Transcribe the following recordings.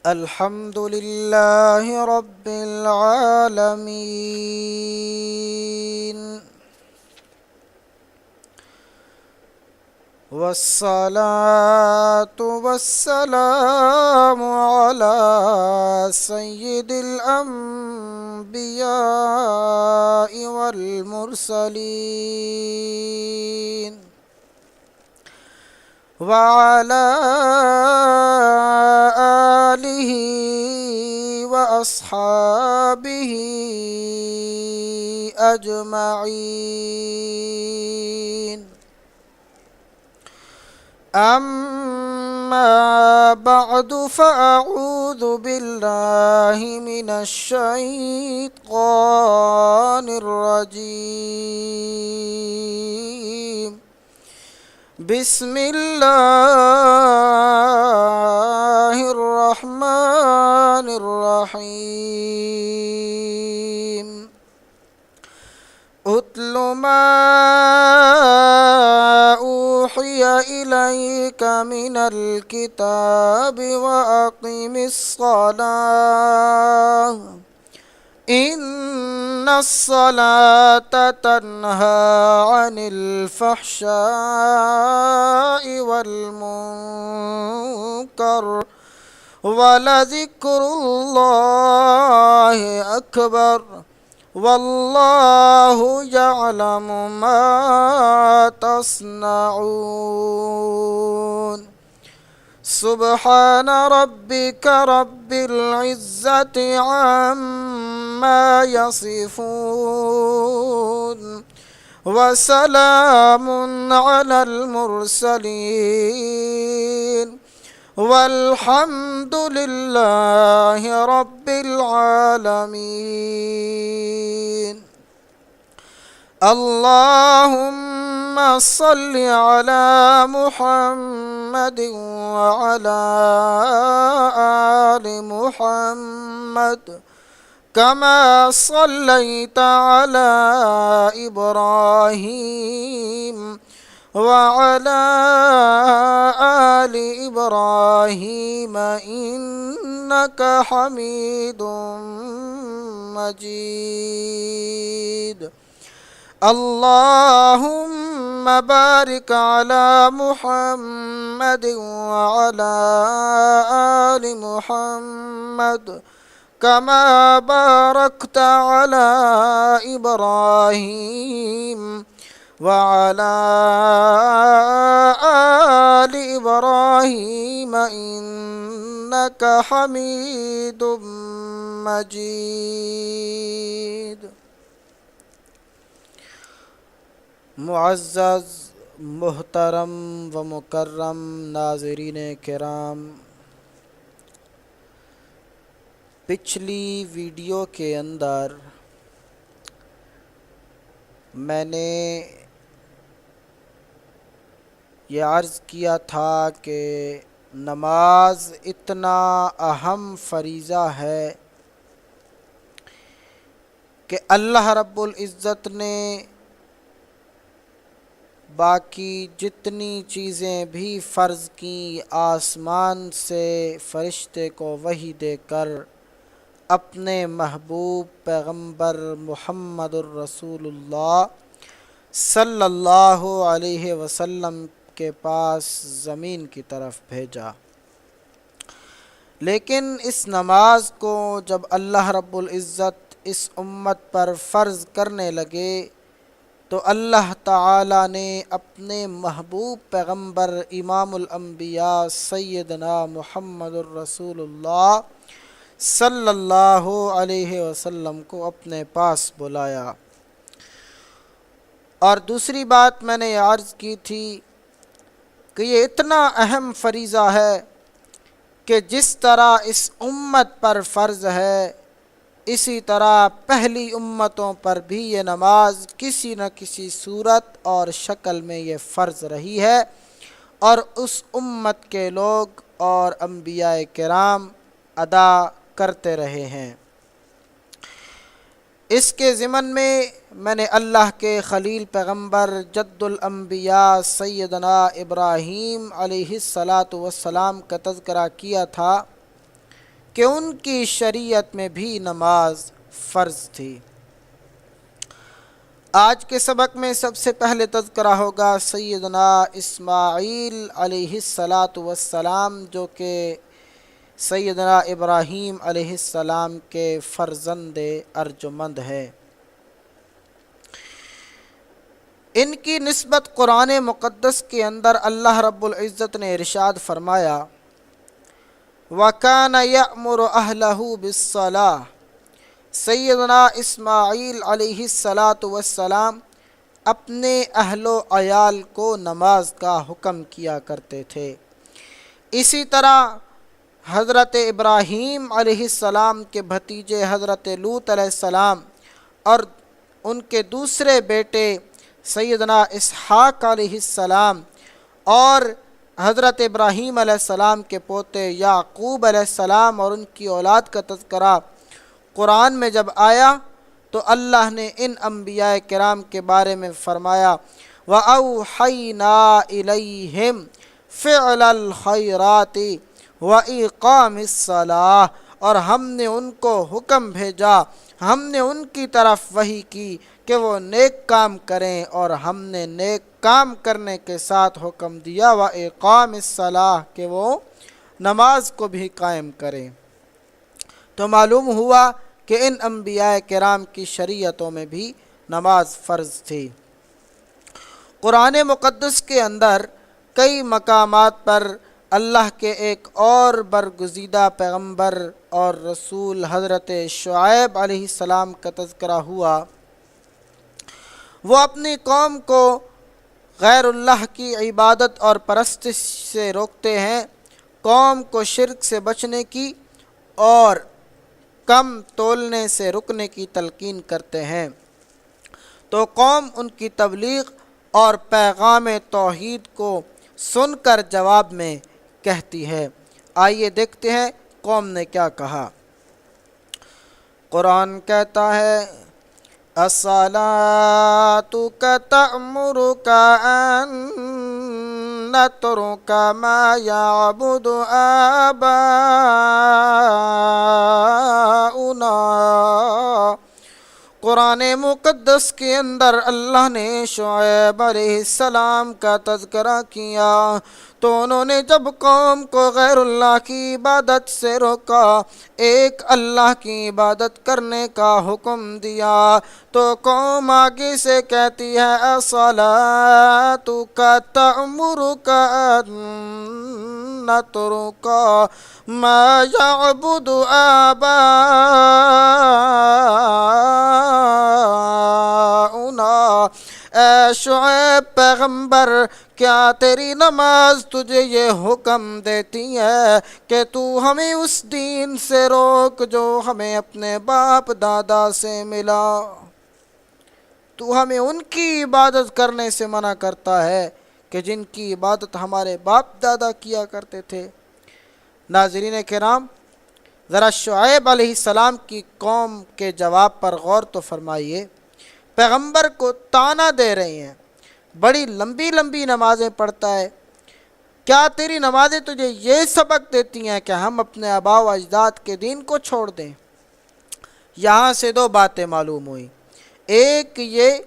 الحمد لله رب العالمين، والصلاة والسلام على سيد الأنبياء والمرسلين، وعلى آله وأصحابه أجمعين. أما بعد، فأعوذ بالله من الشيطان الرجيم. بسم الله الرحمن الرحيم. اتل ما أوحي إليك من الكتاب وأقم الصلاة إن الصلاة تنهى عن الفحشاء والمنكر، ولذكر الله أكبر، والله يعلم ما تصنعون. سبحان ربك رب العزة عما يصفون، وسلام على المرسلين، والحمد لله رب العالمين. اللهم صل على محمد وعلى آل محمد، كما صليت على إبراهيم وعلى آل إبراهيم إنك حميد مجيد. اللهم بارك على محمد وعلى آل محمد، كما باركت على إبراهيم وعلى آل إبراهيم إنك حميد مجيد. معزز محترم و مکرم ناظرین کرام، پچھلی ویڈیو کے اندر میں نے یہ عرض کیا تھا کہ نماز اتنا اہم فریضہ ہے کہ اللہ رب العزت نے باقی جتنی چیزیں بھی فرض کیں، آسمان سے فرشتے کو وحی دے کر اپنے محبوب پیغمبر محمد الرسول اللہ صلی اللہ علیہ وسلم کے پاس زمین کی طرف بھیجا. لیکن اس نماز کو جب اللہ رب العزت اس امت پر فرض کرنے لگے تو اللہ تعالی نے اپنے محبوب پیغمبر امام الانبیاء سیدنا محمد الرسول اللہ صلی اللہ علیہ وسلم کو اپنے پاس بلایا. اور دوسری بات میں نے یہ عرض کی تھی کہ یہ اتنا اہم فریضہ ہے کہ جس طرح اس امت پر فرض ہے، اسی طرح پہلی امتوں پر بھی یہ نماز کسی نہ کسی صورت اور شکل میں یہ فرض رہی ہے، اور اس امت کے لوگ اور انبیاء کرام ادا کرتے رہے ہیں. اس کے ضمن میں نے اللہ کے خلیل پیغمبر جد الانبیاء سیدنا ابراہیم علیہ الصلاۃ والسلام کا تذکرہ کیا تھا کہ ان کی شریعت میں بھی نماز فرض تھی۔ آج کے سبق میں سب سے پہلے تذکرہ ہوگا سیدنا اسماعیل علیہ السلام، جو کہ سیدنا ابراہیم علیہ السلام کے فرزند ارجمند ہے۔ ان کی نسبت قرآن مقدس کے اندر اللہ رب العزت نے ارشاد فرمایا وَكَانَ يَأْمُرُ أَهْلَهُ بِالصَّلَاةِ۔ سیدنا اسماعیل علیہ السلام اپنے اہل و عیال کو نماز کا حکم کیا کرتے تھے۔ اسی طرح حضرت ابراہیم علیہ السلام کے بھتیجے حضرت لوط علیہ السلام اور ان کے دوسرے بیٹے سیدنا اسحاق علیہ السلام اور حضرت ابراہیم علیہ السلام کے پوتے یعقوب علیہ السلام اور ان کی اولاد کا تذکرہ قرآن میں جب آیا تو اللہ نے ان انبیاء کرام کے بارے میں فرمایا وَأَوْحَيْنَا إِلَيْهِمْ فِعْلَ الْخَيْرَاتِ وَإِقَامِ الصَّلَاةِ، اور ہم نے ان کو حکم بھیجا، ہم نے ان کی طرف وحی کی کہ وہ نیک کام کریں، اور ہم نے نیک کام کرنے کے ساتھ حکم دیا وَإِقَامِ الصَّلَاةِ کہ وہ نماز کو بھی قائم کریں۔ تو معلوم ہوا کہ ان انبیاء کرام کی شریعتوں میں بھی نماز فرض تھی۔ قرآن مقدس کے اندر کئی مقامات پر اللہ کے ایک اور برگزیدہ پیغمبر اور رسول حضرت شعیب علیہ السلام کا تذکرہ ہوا۔ وہ اپنی قوم کو غیر اللہ کی عبادت اور پرستش سے روکتے ہیں، قوم کو شرک سے بچنے کی اور کم تولنے سے رکنے کی تلقین کرتے ہیں۔ تو قوم ان کی تبلیغ اور پیغام توحید کو سن کر جواب میں کہتی ہے۔ آئیے دیکھتے ہیں قوم نے کیا کہا۔ قرآن کہتا ہے الصلاة تأمرك أن نترك ما يعبد آباؤنا۔ قرآن مقدس کے اندر اللہ نے شعیب علیہ السلام کا تذکرہ کیا تو انہوں نے جب قوم کو غیر اللہ کی عبادت سے روکا، ایک اللہ کی عبادت کرنے کا حکم دیا، تو قوم آگے سے کہتی ہے الصلاۃ تأمرک ان نترک ما یعبد آباؤنا۔ اے شعیب پیغمبر، کیا تیری نماز تجھے یہ حکم دیتی ہے کہ تو ہمیں اس دین سے روک جو ہمیں اپنے باپ دادا سے ملا؟ تو ہمیں ان کی عبادت کرنے سے منع کرتا ہے کہ جن کی عبادت ہمارے باپ دادا کیا کرتے تھے۔ ناظرین کرام، ذرا شعیب علیہ السلام کی قوم کے جواب پر غور تو فرمائیے۔ پیغمبر کو طعنہ دے رہے ہیں، بڑی لمبی لمبی نمازیں پڑھتا ہے، کیا تیری نمازیں تجھے یہ سبق دیتی ہیں کہ ہم اپنے آباء و اجداد کے دین کو چھوڑ دیں؟ یہاں سے دو باتیں معلوم ہوئی۔ ایک یہ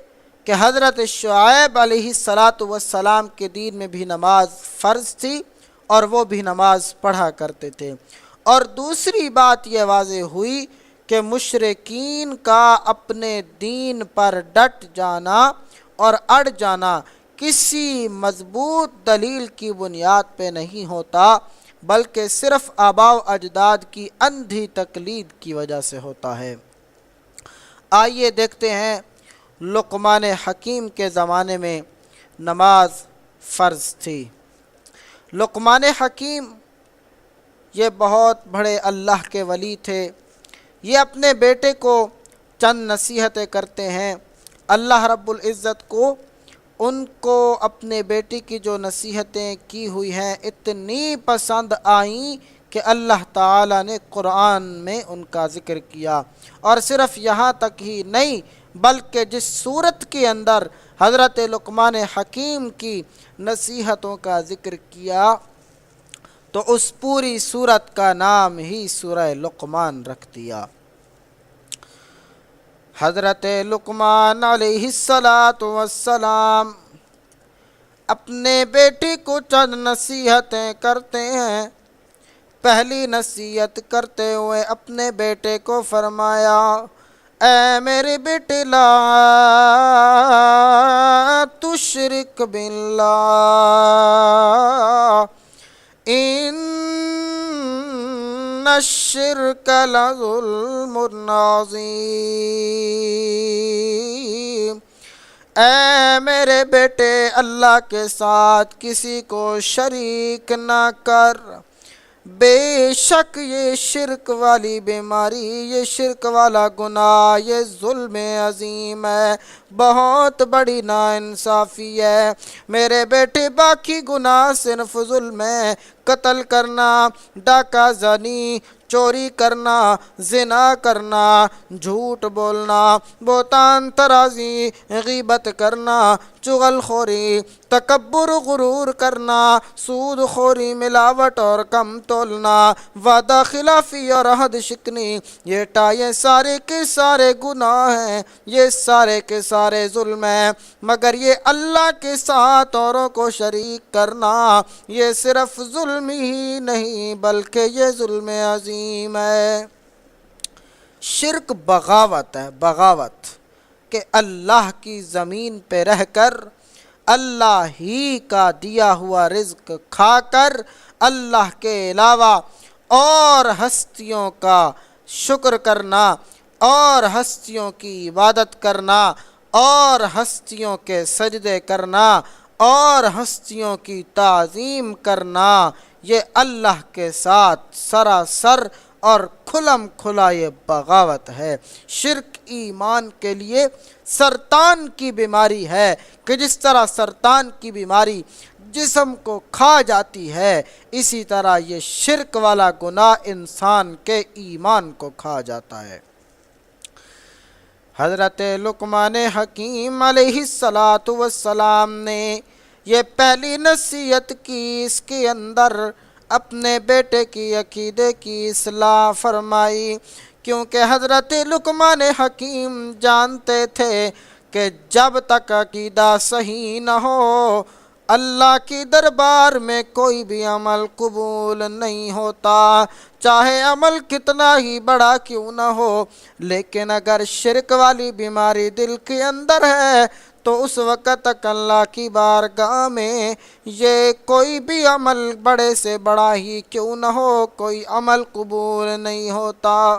کہ حضرت شعیب علیہ السلام کے دین میں بھی نماز فرض تھی اور وہ بھی نماز پڑھا کرتے تھے، اور دوسری بات یہ واضح ہوئی کہ مشرکین کا اپنے دین پر ڈٹ جانا اور اڑ جانا کسی مضبوط دلیل کی بنیاد پہ نہیں ہوتا، بلکہ صرف آباء و اجداد کی اندھی تقلید کی وجہ سے ہوتا ہے۔ آئیے دیکھتے ہیں لقمان حکیم کے زمانے میں نماز فرض تھی۔ لقمان حکیم یہ بہت بڑے اللہ کے ولی تھے۔ یہ اپنے بیٹے کو چند نصیحتیں کرتے ہیں۔ اللہ رب العزت کو ان کو اپنے بیٹی کی جو نصیحتیں کی ہوئی ہیں اتنی پسند آئیں کہ اللہ تعالیٰ نے قرآن میں ان کا ذکر کیا، اور صرف یہاں تک ہی نہیں بلکہ جس صورت کے اندر حضرت لقمان حکیم کی نصیحتوں کا ذکر کیا تو تو اس پوری سورت کا نام ہی سورہ لقمان رکھ دیا۔ حضرت لقمان علیہ السلام اپنے بیٹے کو چند نصیحتیں کرتے ہیں۔ پہلی نصیحت کرتے ہوئے اپنے بیٹے کو فرمایا، اے میرے بیٹے لا تشرک باللہ ان الشرک لظلم عظیم۔ اے میرے بیٹے اللہ کے ساتھ کسی کو شریک نہ کر، بے شک یہ شرک والی بیماری، یہ شرک والا گناہ، یہ ظلم عظیم ہے، بہت بڑی ناانصافی ہے۔ میرے بیٹے باقی گناہ صرف ظلم ہے، قتل کرنا، ڈاکہ زنی، چوری کرنا، زنا کرنا، جھوٹ بولنا، بہتان ترازی، غیبت کرنا، چغل خوری، تکبر غرور کرنا، سود خوری، ملاوٹ اور کم تولنا، وعدہ خلافی اور عہد شکنی، یہ سارے کے سارے گناہ ہیں، یہ سارے کے سارے ظلم ہیں۔ مگر یہ اللہ کے ساتھ اوروں کو شریک کرنا، یہ صرف ظلم ہی نہیں بلکہ یہ ظلم عظیم ہے۔ شرک بغاوت ہے، بغاوت کہ اللہ کی زمین پہ رہ کر، اللہ ہی کا دیا ہوا رزق کھا کر، اللہ کے علاوہ اور ہستیوں کا شکر کرنا، اور ہستیوں کی عبادت کرنا، اور ہستیوں کے سجدے کرنا، اور ہستیوں کی تعظیم کرنا، یہ اللہ کے ساتھ سراسر اور کھلم کھلا یہ بغاوت ہے۔ شرک ایمان کے لیے سرطان کی بیماری ہے کہ جس طرح سرطان کی بیماری جسم کو کھا جاتی ہے، اسی طرح یہ شرک والا گناہ انسان کے ایمان کو کھا جاتا ہے۔ حضرت لقمان حکیم علیہ السلام نے یہ پہلی نصیحت کی، اس کے اندر اپنے بیٹے کی عقیدے کی اصلاح فرمائی، کیونکہ حضرت لقمان حکیم جانتے تھے کہ جب تک عقیدہ صحیح نہ ہو، اللہ کی دربار میں کوئی بھی عمل قبول نہیں ہوتا، چاہے عمل کتنا ہی بڑا کیوں نہ ہو۔ لیکن اگر شرک والی بیماری دل کے اندر ہے تو اس وقت تک اللہ کی بارگاہ میں یہ کوئی بھی عمل بڑے سے بڑا ہی کیوں نہ ہو، کوئی عمل قبول نہیں ہوتا۔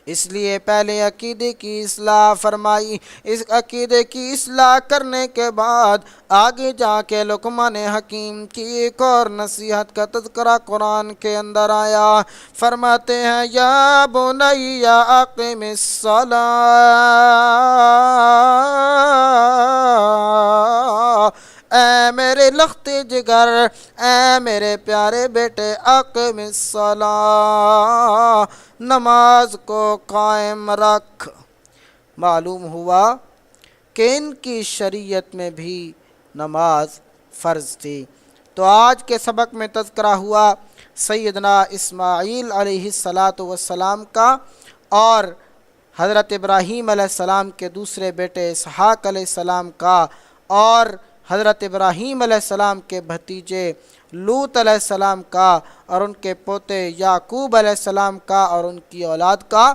اس لیے پہلے عقیدے کی اصلاح فرمائی۔ اس عقیدے کی اصلاح کرنے کے بعد آگے جا کے لقمان حکیم کی ایک اور نصیحت کا تذکرہ قرآن کے اندر آیا۔ فرماتے ہیں، یا بنی اقم الصلاۃ، اے میرے لخت جگر، اے میرے پیارے بیٹے، اقم الصلاۃ، نماز کو قائم رکھ۔ معلوم ہوا کہ ان کی شریعت میں بھی نماز فرض تھی۔ تو آج کے سبق میں تذکرہ ہوا سیدنا اسماعیل علیہ السلام کا اور حضرت ابراہیم علیہ السلام کے دوسرے بیٹے اسحاق علیہ السلام کا، اور حضرت ابراہیم علیہ السلام کے بھتیجے لوط علیہ السلام کا، اور ان کے پوتے یعقوب علیہ السلام کا، اور ان کی اولاد کا،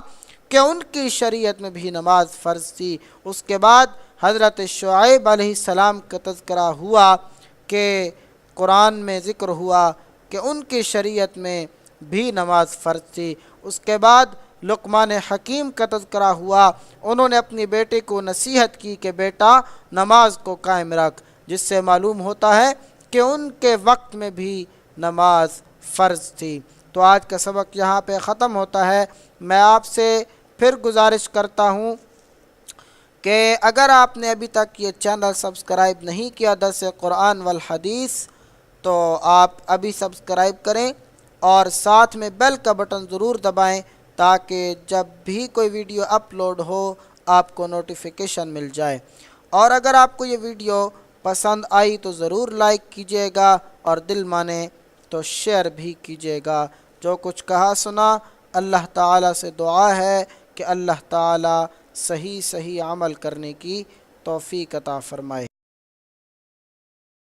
کہ ان کی شریعت میں بھی نماز فرض تھی۔ اس کے بعد حضرت شعیب علیہ السلام کا تذکرہ ہوا کہ قرآن میں ذکر ہوا کہ ان کی شریعت میں بھی نماز فرض تھی۔ اس کے بعد لقمان حکیم کا تذکرہ ہوا، انہوں نے اپنی بیٹے کو نصیحت کی کہ بیٹا نماز کو قائم رکھ، جس سے معلوم ہوتا ہے کہ ان کے وقت میں بھی نماز فرض تھی۔ تو آج کا سبق یہاں پہ ختم ہوتا ہے۔ میں آپ سے پھر گزارش کرتا ہوں کہ اگر آپ نے ابھی تک یہ چینل سبسکرائب نہیں کیا درس قرآن والحدیث، تو آپ ابھی سبسکرائب کریں اور ساتھ میں بیل کا بٹن ضرور دبائیں تاکہ جب بھی کوئی ویڈیو اپلوڈ ہو آپ کو نوٹیفیکیشن مل جائے۔ اور اگر آپ کو یہ ویڈیو پسند آئی تو ضرور لائک کیجیے گا اور دل مانے تو شیئر بھی کیجیے گا۔ جو کچھ کہا سنا اللہ تعالیٰ سے دعا ہے کہ اللہ تعالیٰ صحیح عمل کرنے کی توفیق عطا فرمائے۔